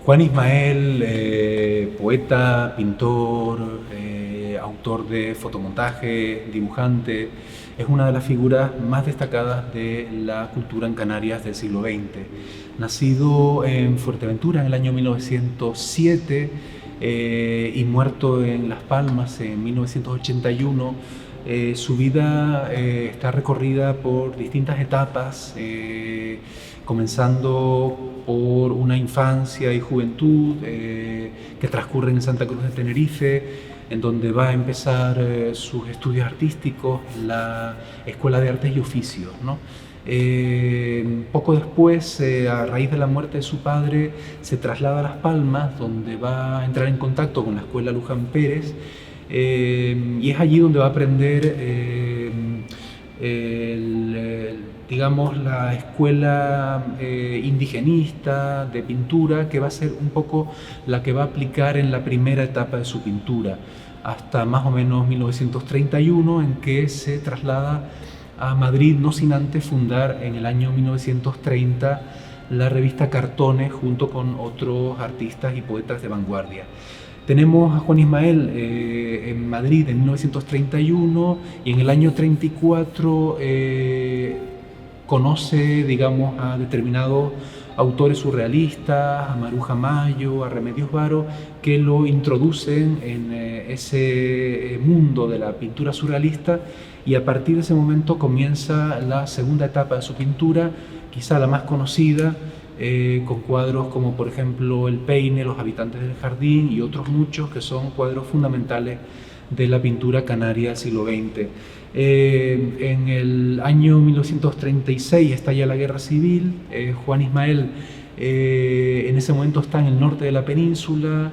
Juan Ismael, poeta, pintor, autor de fotomontaje, dibujante, es una de las figuras más destacadas de la cultura en Canarias del siglo XX. Nacido en Fuerteventura en el año 1907 y muerto en Las Palmas en 1981, su vida está recorrida por distintas etapas, comenzando por una infancia y juventud que transcurren en Santa Cruz de Tenerife, en donde va a empezar sus estudios artísticos en la Escuela de Artes y Oficios, ¿no? Poco después, a raíz de la muerte de su padre, se traslada a Las Palmas, donde va a entrar en contacto con la Escuela Luján Pérez, y es allí donde va a aprender digamos, la escuela indigenista de pintura, que va a ser un poco la que va a aplicar en la primera etapa de su pintura, hasta más o menos 1931, en que se traslada a Madrid, no sin antes fundar en el año 1930 la revista Cartones, junto con otros artistas y poetas de vanguardia. Tenemos a Juan Ismael en Madrid en 1931, y en el año 34 conoce, digamos, a determinados autores surrealistas, a Maruja Mayo, a Remedios Varo, que lo introducen en ese mundo de la pintura surrealista, y a partir de ese momento comienza la segunda etapa de su pintura, quizá la más conocida, con cuadros como por ejemplo El Peine, Los Habitantes del Jardín y otros muchos que son cuadros fundamentales de la pintura canaria del siglo XX. En el año 1936 estalla la Guerra Civil. Juan Ismael en ese momento está en el norte de la península,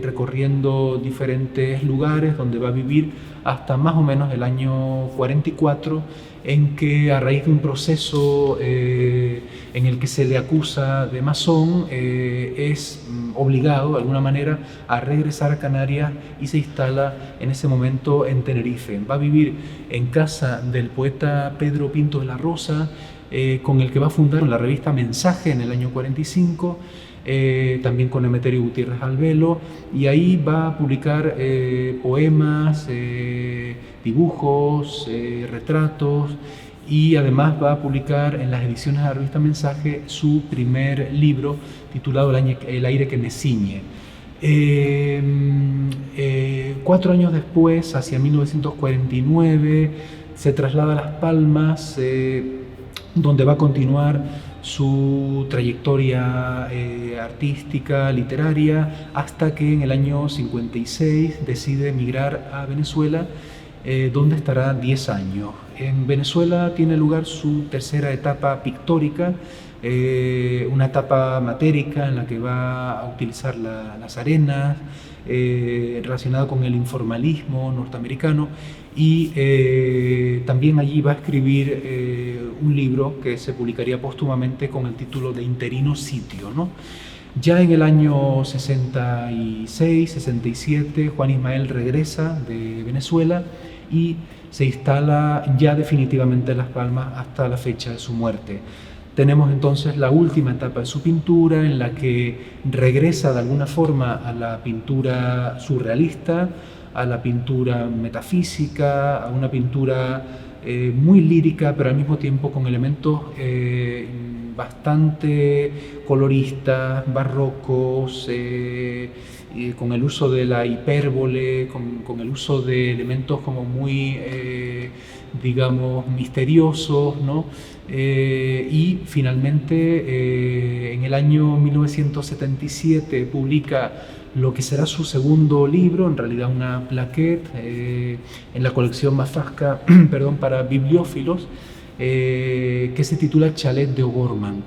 recorriendo diferentes lugares donde va a vivir hasta más o menos el año 44, en que a raíz de un proceso en el que se le acusa de masón, es obligado de alguna manera a regresar a Canarias y se instala en ese momento en Tenerife. Va a vivir en casa del poeta Pedro Pinto de la Rosa, con el que va a fundar la revista Mensaje en el año 45, también con Emeterio Gutiérrez Albelo, y ahí va a publicar poemas, dibujos, retratos, y además va a publicar en las ediciones de la revista Mensaje su primer libro titulado El aire que me ciñe. 4 años después, hacia 1949, se traslada a Las Palmas, donde va a continuar su trayectoria artística, literaria, hasta que en el año 56 decide emigrar a Venezuela, donde estará 10 años. En Venezuela tiene lugar su tercera etapa pictórica, una etapa matérica en la que va a utilizar las arenas, relacionada con el informalismo norteamericano, y también allí va a escribir un libro que se publicaría póstumamente con el título de Interino Sitio, ¿no? Ya en el año 66, 67, Juan Ismael regresa de Venezuela y se instala ya definitivamente en Las Palmas hasta la fecha de su muerte. Tenemos entonces la última etapa de su pintura, en la que regresa de alguna forma a la pintura surrealista, a la pintura metafísica, a una pintura muy lírica, pero al mismo tiempo con elementos bastante coloristas, barrocos, con el uso de la hipérbole, con el uso de elementos como muy, digamos, misteriosos, ¿no? Y finalmente en el año 1977 publica lo que será su segundo libro, en realidad una plaquette, en la colección Mafasca perdón, para bibliófilos, que se titula Chalet de O'Gorman.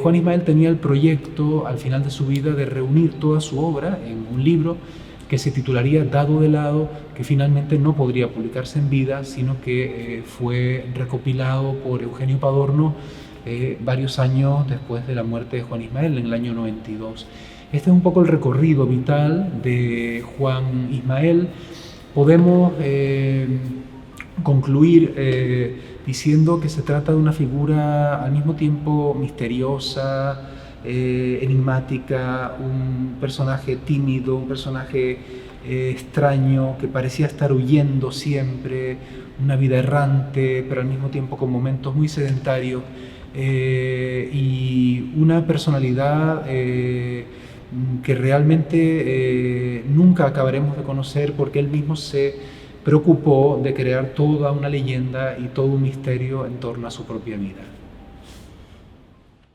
Juan Ismael tenía el proyecto al final de su vida de reunir toda su obra en un libro que se titularía Dado de lado, que finalmente no podría publicarse en vida, sino que fue recopilado por Eugenio Padorno varios años después de la muerte de Juan Ismael, en el año 92. Este es un poco el recorrido vital de Juan Ismael. Podemos concluir diciendo que se trata de una figura al mismo tiempo misteriosa, enigmática, un personaje tímido, un personaje extraño que parecía estar huyendo siempre, una vida errante, pero al mismo tiempo con momentos muy sedentarios, y una personalidad que realmente nunca acabaremos de conocer, porque él mismo se preocupó de crear toda una leyenda y todo un misterio en torno a su propia vida.